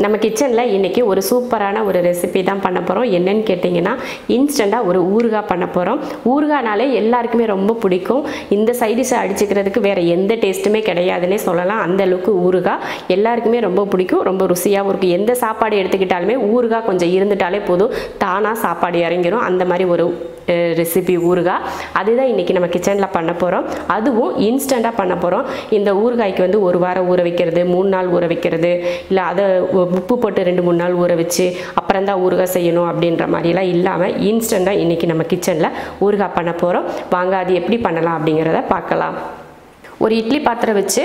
நம்ம கிச்சனில் இன்றைக்கி ஒரு சூப்பரான ஒரு ரெசிபி தான் பண்ண போகிறோம். என்னன்னு கேட்டிங்கன்னா, இன்ஸ்டண்ட்டாக ஒரு ஊறுகாய் பண்ண போகிறோம். ஊறுகாய்னாலே எல்லாருக்குமே ரொம்ப பிடிக்கும். இந்த சைடிஷை அடிச்சுக்கிறதுக்கு வேறு எந்த டேஸ்ட்டுமே கிடையாதுன்னே சொல்லலாம். அந்தளவுக்கு ஊறுகாய் எல்லாருக்குமே ரொம்ப பிடிக்கும், ரொம்ப ருசியாகவும் இருக்கும். எந்த சாப்பாடு எடுத்துக்கிட்டாலுமே ஊறுகாய் கொஞ்சம் இருந்துட்டாலே போதும், தானாக சாப்பாடு இறங்கிடும். அந்த மாதிரி ஒரு ரெசிபி ஊறுகாய் அதுதான் இன்றைக்கி நம்ம கிச்சனில் பண்ண போகிறோம். அதுவும் இன்ஸ்டண்ட்டாக பண்ண போகிறோம். இந்த ஊறுகாய்க்கு வந்து ஒரு வாரம் ஊற வைக்கிறது, 3 நாள் ஊற வைக்கிறது, இல்லை அதை உப்பு போட்டு 2-3 நாள் ஊற வச்சு அப்புறம் தான் ஊறுகாய் செய்யணும் அப்படின்ற மாதிரிலாம் இல்லாமல் இன்ஸ்டண்ட்டாக இன்றைக்கி நம்ம கிச்சனில் ஊறுகாய் பண்ண போகிறோம். வாங்க அது எப்படி பண்ணலாம் அப்படிங்கிறத பார்க்கலாம். ஒரு இட்லி பாத்திரம் வச்சு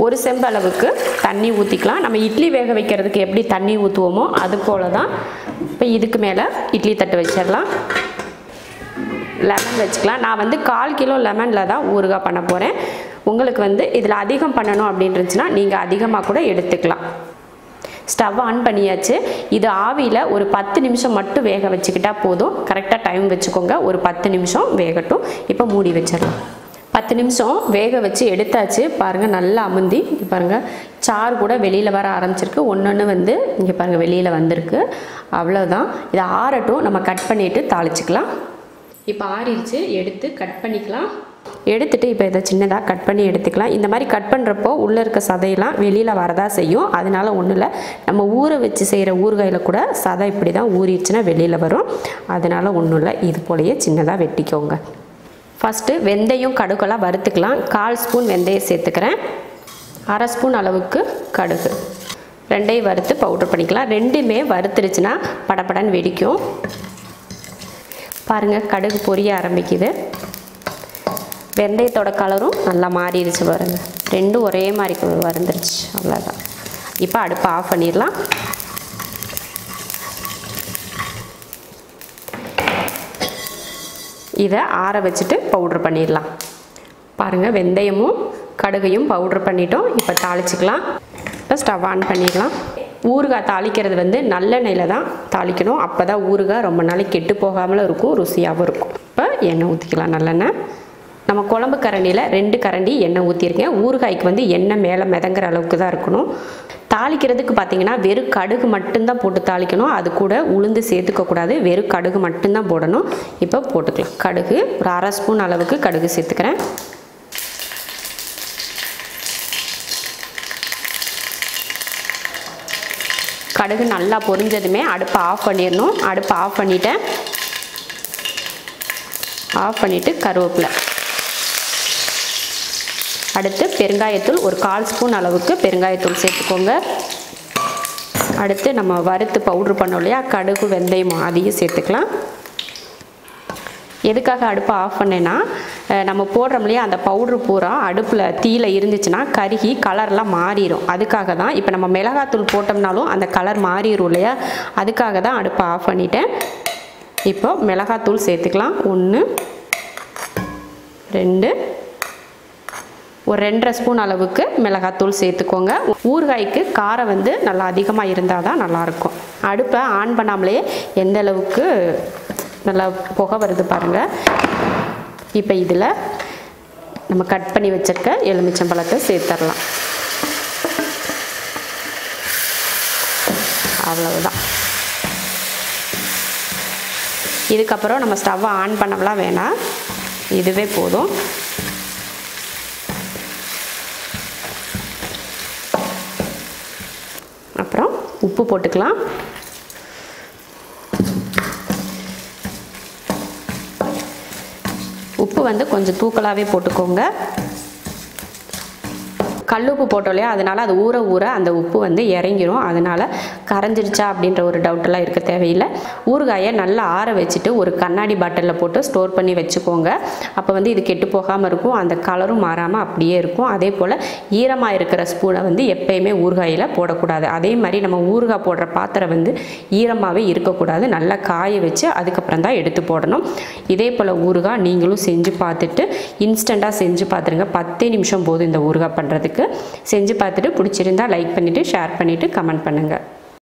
ஒரு செம்பு அளவுக்கு தண்ணி ஊற்றிக்கலாம். நம்ம இட்லி வேக வைக்கிறதுக்கு எப்படி தண்ணி ஊற்றுவோமோ அது போல தான். இப்போ இதுக்கு மேலே இட்லி தட்டு வச்சிடலாம். லெமன் வச்சுக்கலாம். நான் வந்து 1/4 கிலோ லெமனில் தான் ஊறுகாய் பண்ண போகிறேன். உங்களுக்கு வந்து இதில் அதிகம் பண்ணணும் அப்படின்னுச்சுன்னா நீங்கள் அதிகமாக கூட எடுத்துக்கலாம். ஸ்டவ் ஆன் பண்ணியாச்சு. இது ஆவியில் ஒரு 10 நிமிஷம் மட்டும் வேக வச்சுக்கிட்டா போதும். கரெக்டாக டைம் வச்சுக்கோங்க. ஒரு 10 நிமிஷம் வேகட்டும். இப்போ மூடி வச்சிடலாம். 10 நிமிஷம் வேக வச்சு எடுத்தாச்சு. பாருங்கள், நல்லா அமுந்தி பாருங்கள், சாறு கூட வெளியில் வர ஆரம்பிச்சிருக்கு. ஒன்று வந்து இங்கே பாருங்கள் வெளியில் வந்திருக்கு. அவ்வளோதான். இதை ஆறட்டும், நம்ம கட் பண்ணிவிட்டு தாளிச்சிக்கலாம். இப்போ ஆறிடுச்சு, எடுத்து கட் பண்ணிக்கலாம். எடுத்துகிட்டு இப்போ இதை சின்னதாக கட் பண்ணி எடுத்துக்கலாம். இந்த மாதிரி கட் பண்ணுறப்போ உள்ளே இருக்க சதையெல்லாம் வெளியில் வரதா செய்யும். அதனால் ஒன்றும் இல்லை, நம்ம ஊற வச்சு செய்கிற ஊறுகாயில் கூட சதை இப்படி தான் ஊறிடுச்சுன்னா வெளியில் வரும். அதனால் ஒன்றும் இல்லை, இது போலயே சின்னதாக வெட்டிக்கோங்க. ஃபஸ்ட்டு வெந்தயம் கடுகெல்லாம் வறுத்துக்கலாம். 1/4 ஸ்பூன் வெந்தயம் சேர்த்துக்கிறேன். 1/2 ஸ்பூன் அளவுக்கு கடுகு, ரெண்டையும் வறுத்து பவுடர் பண்ணிக்கலாம். ரெண்டுமே வறுத்துருச்சுன்னா படப்படன்னு வெடிக்கும். பாருங்கள், கடுகு பொரிய ஆரம்பிக்குது. வெந்தயத்தோட கலரும் நல்லா மாறிடுச்சு பாருங்க. ரெண்டும் ஒரே மாதிரி வந்துருச்சு. அவ்வளோதான். இப்போ அடுப்பை ஆஃப் பண்ணிடலாம். இதை ஆற வச்சுட்டு பவுட்ரு பண்ணிடலாம். பாருங்கள், வெந்தயமும் கடுகையும் பவுட்ரு பண்ணிட்டோம். இப்போ தாளிச்சிக்கலாம். இப்போ ஸ்டவ் ஆன் பண்ணிடலாம். ஊறுகாய் தாளிக்கிறது வந்து நல்லெண்ணெயில் தான் தாளிக்கணும். அப்போ தான் ஊறுகாய் ரொம்ப நாளைக்கு கெட்டு போகாமலும் இருக்கும், ருசியாகவும் இருக்கும். இப்போ எண்ணெய் ஊற்றிக்கலாம். நல்லெண்ணெய். நம்ம குழம்பு கரண்டியில் 2 கரண்டி எண்ணெய் ஊற்றிருக்கேன். ஊறுகாய்க்கு வந்து எண்ணெய் மேலே மிதங்குற அளவுக்கு தான் இருக்கணும். தாளிக்கிறதுக்கு பார்த்தீங்கன்னா வெறும் கடுகு மட்டும்தான் போட்டு தாளிக்கணும். அது கூட உளுந்து சேர்த்துக்கக்கூடாது, வெறும் கடுகு மட்டும்தான் போடணும். இப்போ போட்டுக்கலாம். கடுகு ஒரு 1/2 ஸ்பூன் அளவுக்கு கடுகு சேர்த்துக்கிறேன். கடுகு நல்லா பொரிஞ்சதுமே அடுப்பை ஆஃப் பண்ணிடணும். அடுப்பை ஆஃப் பண்ணிவிட்டேன். ஆஃப் பண்ணிவிட்டு கருவேப்பிலை, அடுத்து பெருங்காயத்தூள் ஒரு 1/4 ஸ்பூன் அளவுக்கு பெருங்காயத்தூள் சேர்த்துக்கோங்க. அடுத்து நம்ம வறுத்து பவுட்ரு பண்ணோம் இல்லையா, கடுகு வெந்தயம், அதையும் சேர்த்துக்கலாம். எதுக்காக அடுப்பை ஆஃப் பண்ணேன்னா, நம்ம போடுறோம் இல்லையா அந்த பவுட்ரு பூரா அடுப்பில் தீயில இருந்துச்சுன்னா கருகி கலர்லாம் மாறிடும். அதுக்காக தான். இப்போ நம்ம மிளகாத்தூள் போட்டோம்னாலும் அந்த கலர் மாறிடும் இல்லையா, அதுக்காக தான் அடுப்பை ஆஃப் பண்ணிட்டேன். இப்போ மிளகாத்தூள் சேர்த்துக்கலாம். 1 2 ஒரு 2.5 ஸ்பூன் அளவுக்கு மிளகாத்தூள் சேர்த்துக்கோங்க. ஊறுகாய்க்கு காரம் வந்து நல்லா அதிகமாக இருந்தால் தான் நல்லாயிருக்கும். அடுப்பை ஆன் பண்ணாமலே எந்த அளவுக்கு நல்லா புகை வருது பாருங்கள். இப்போ இதில் நம்ம கட் பண்ணி வச்சிருக்க எலுமிச்சம்பழத்தை சேர்த்துடலாம். அவ்வளவுதான். இதுக்கப்புறம் நம்ம ஸ்டவ்வை ஆன் பண்ணலாம் வேணாம், இதுவே போதும். அப்புறம் உப்பு போட்டுக்கலாம். உப்பு வந்து கொஞ்சம் தூக்கலாகவே போட்டுக்கோங்க. கல்லுப்பு போட்டோம் இல்லையா, அதனால் அது ஊற ஊற அந்த உப்பு வந்து இறங்கிரும். அதனால் கரைஞ்சிருச்சா அப்படின்ற ஒரு டவுட்டெல்லாம் இருக்க தேவையில்லை. ஊறுகாயை நல்லா ஆற வச்சுட்டு ஒரு கண்ணாடி பாட்டிலில் போட்டு ஸ்டோர் பண்ணி வச்சுக்கோங்க. அப்போ வந்து இது கெட்டு போகாமல் இருக்கும், அந்த கலரும் மாறாமல் அப்படியே இருக்கும். அதே போல் ஈரமாக இருக்கிற ஸ்பூனை வந்து எப்பயுமே ஊறுகாயில் போடக்கூடாது. அதே மாதிரி நம்ம ஊறுகாய் போடுற பாத்திரம் வந்து ஈரமாகவே இருக்கக்கூடாது. நல்லா காய வச்சு அதுக்கப்புறம் தான் எடுத்து போடணும். இதே போல் ஊறுகாய் நீங்களும் செஞ்சு பார்த்துட்டு இன்ஸ்டண்ட்டாக செஞ்சு பார்த்துருங்க. 10 நிமிஷம் போதும் இந்த ஊறுகாய் பண்ணுறதுக்கு. செஞ்சு பார்த்துட்டு பிடிச்சிருந்தா லைக் பண்ணிவிட்டு ஷேர் பண்ணிவிட்டு கமெண்ட் பண்ணுங்கள்.